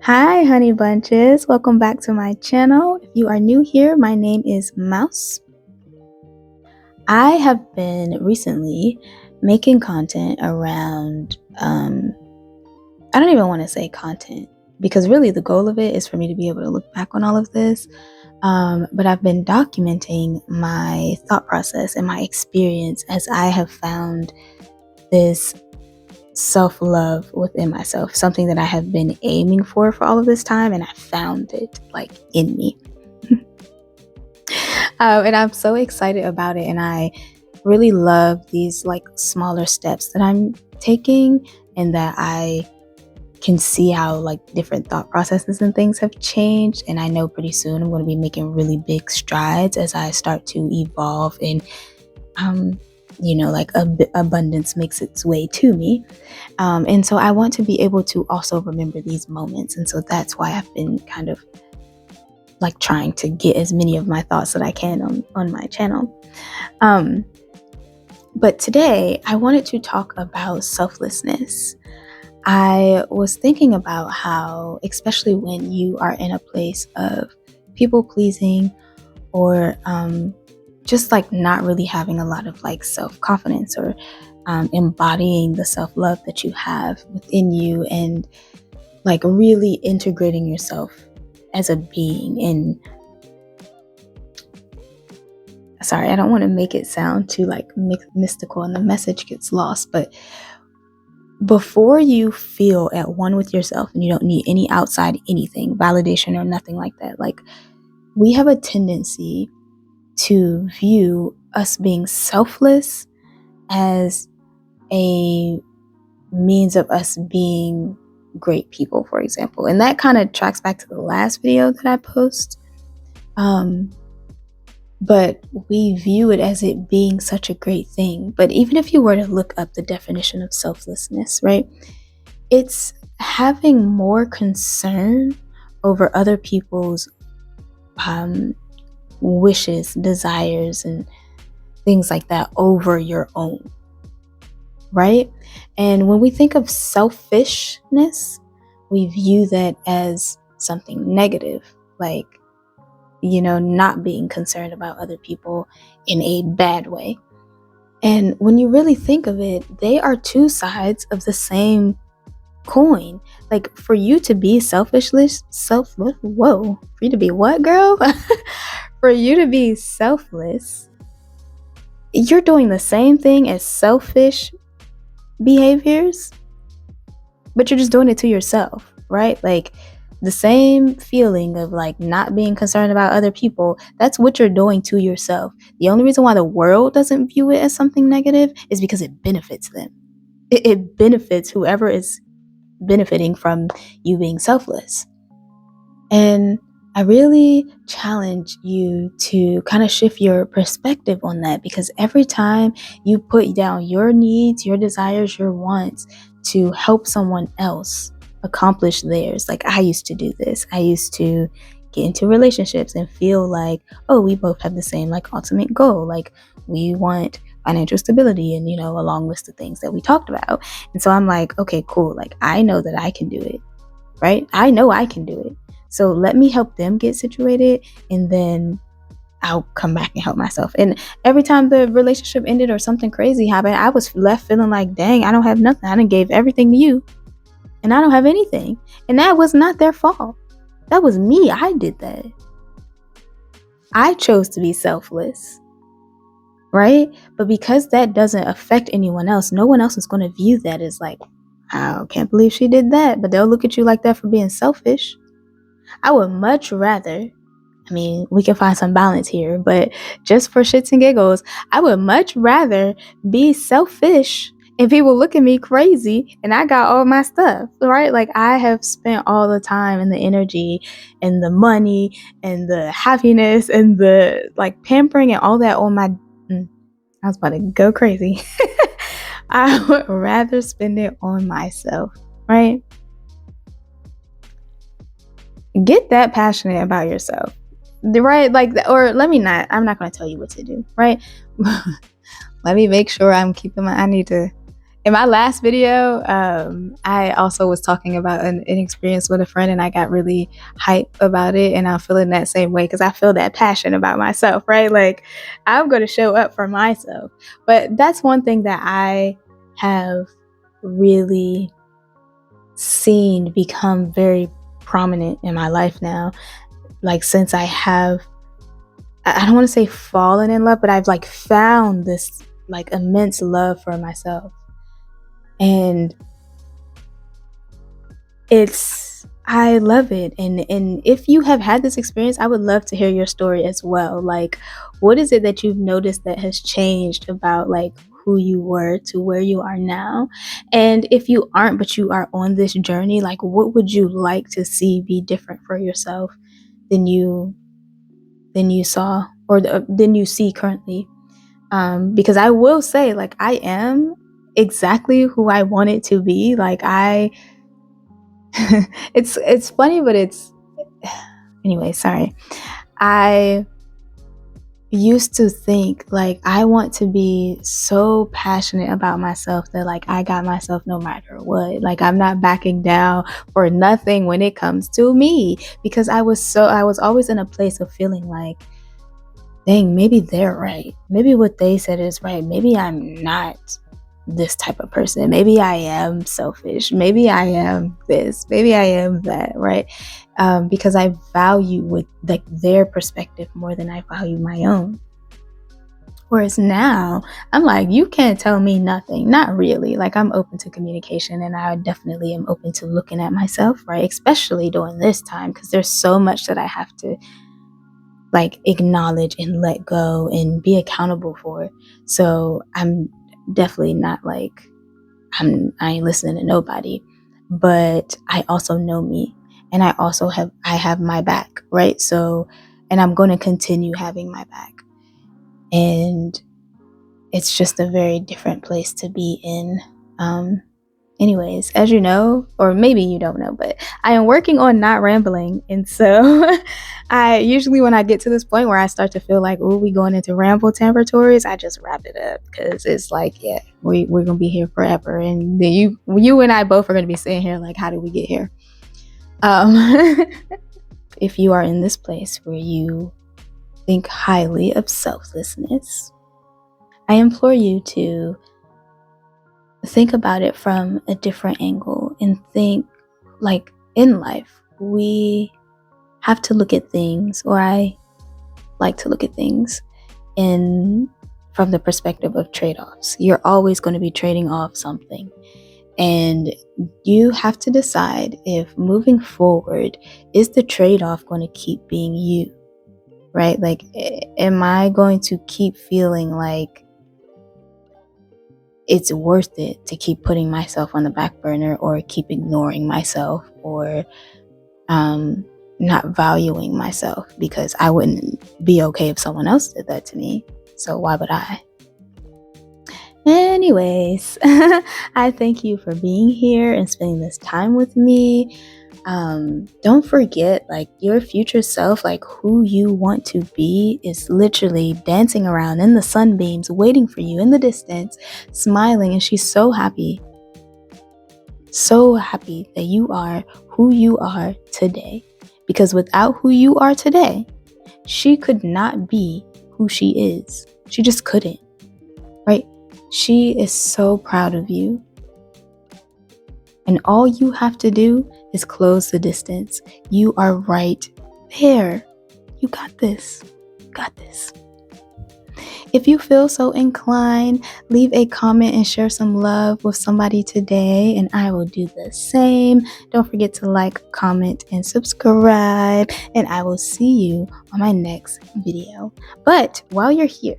Hi, honey bunches. Welcome back to my channel. If you are new here, my name is Mouse. I have been recently making content around, I don't even want to say content because really the goal of it is for me to be able to look back on all of this. But I've been documenting my thought process and my experience as I have found this self-love within myself, something that I have been aiming for all of this time, and I found it like in me. And I'm so excited about it, and I really love these like smaller steps that I'm taking, and that I can see how like different thought processes and things have changed. And I know pretty soon I'm going to be making really big strides as I start to evolve and like abundance makes its way to me. And so I want to be able to also remember these moments. And so that's why I've been kind of like trying to get as many of my thoughts that I can on my channel. But today I wanted to talk about selflessness. I was thinking about how, especially when you are in a place of people pleasing or just like not really having a lot of like self-confidence or embodying the self-love that you have within you, and like really integrating yourself as a being. And sorry, I don't want to make it sound too like mystical and the message gets lost, but before you feel at one with yourself and you don't need any outside anything, validation or nothing like that, like we have a tendency to view us being selfless as a means of us being great people, for example. And that kind of tracks back to the last video that I post. But we view it as it being such a great thing. But even if you were to look up the definition of selflessness, right? It's having more concern over other people's wishes, desires, and things like that over your own, right? And when we think of selfishness, we view that as something negative, like, not being concerned about other people in a bad way. And when you really think of it, they are two sides of the same coin. Like, for you to be for you to be what, girl? For you to be selfless, you're doing the same thing as selfish behaviors, but you're just doing it to yourself, right? Like the same feeling of like not being concerned about other people, that's what you're doing to yourself. The only reason why the world doesn't view it as something negative is because it benefits them. It benefits whoever is benefiting from you being selfless. And I really challenge you to kind of shift your perspective on that, because every time you put down your needs, your desires, your wants to help someone else accomplish theirs, like I used to do this. I used to get into relationships and feel like, oh, we both have the same like ultimate goal. Like we want financial stability and, a long list of things that we talked about. And so I'm like, okay, cool. Like I know that I can do it, right? I know I can do it. So let me help them get situated, and then I'll come back and help myself. And every time the relationship ended or something crazy happened, I was left feeling like, dang, I don't have nothing. I done gave everything to you and I don't have anything. And that was not their fault. That was me. I did that. I chose to be selfless, right? But because that doesn't affect anyone else, no one else is going to view that as like, I can't believe she did that. But they'll look at you like that for being selfish. I would much rather, we can find some balance here, but just for shits and giggles, I would much rather be selfish and people look at me crazy and I got all my stuff, right? Like I have spent all the time and the energy and the money and the happiness and the like pampering and all that on my, I was about to go crazy. I would rather spend it on myself, right? Get that passionate about yourself, right? Like, or I'm not going to tell you what to do, right? Let me make sure I'm keeping I need to In my last video, I also was talking about an experience with a friend, and I got really hype about it. And I'm feeling that same way because I feel that passion about myself, right? Like, I'm going to show up for myself. But that's one thing that I have really seen become very prominent in my life now. Like, since I don't want to say fallen in love, but I've like found this like immense love for myself. And I love it. And if you have had this experience, I would love to hear your story as well. Like, what is it that you've noticed that has changed about like who you were to where you are now? And if you aren't, but you are on this journey, like, what would you like to see be different for yourself than you saw, or than you see currently? Because I will say, like, I am exactly who I wanted to be. Like, it's funny, but it's anyway, sorry. I used to think like I want to be so passionate about myself that like I got myself no matter what. Like, I'm not backing down for nothing when it comes to me, because I was always in a place of feeling like, dang, maybe they're right. Maybe what they said is right. Maybe I'm not this type of person. Maybe I am selfish. Maybe I am this. Maybe I am that, right? Because I value with like their perspective more than I value my own. Whereas now, I'm like, you can't tell me nothing. Not really. Like, I'm open to communication, and I definitely am open to looking at myself, right? Especially during this time, because there's so much that I have to like acknowledge and let go and be accountable for. So I'm definitely not like I ain't listening to nobody, but I also know me, and I have my back, right? So, and I'm going to continue having my back, and it's just a very different place to be in. Anyways, as you know, or maybe you don't know, but I am working on not rambling. And so I usually, when I get to this point where I start to feel like, oh, we going into ramble territories, I just wrap it up, because it's like, yeah, we're going to be here forever. And then you and I both are going to be sitting here like, how did we get here? If you are in this place where you think highly of selflessness, I implore you to think about it from a different angle and think, like, in life, we have to look at things, or I like to look at things from the perspective of trade-offs. You're always going to be trading off something, and you have to decide if moving forward, is the trade-off going to keep being you, right? Like, am I going to keep feeling like it's worth it to keep putting myself on the back burner, or keep ignoring myself, or not valuing myself, because I wouldn't be okay if someone else did that to me. So why would I? Anyways, I thank you for being here and spending this time with me. Don't forget, like, your future self, like who you want to be, is literally dancing around in the sunbeams, waiting for you in the distance, smiling, and she's so happy that you are who you are today. Because without who you are today, she could not be who she is. She just couldn't, right? She is so proud of you. And all you have to do is close the distance. You are right there. You got this. You got this. If you feel so inclined, leave a comment and share some love with somebody today, and I will do the same. Don't forget to like, comment, and subscribe, and I will see you on my next video. But while you're here,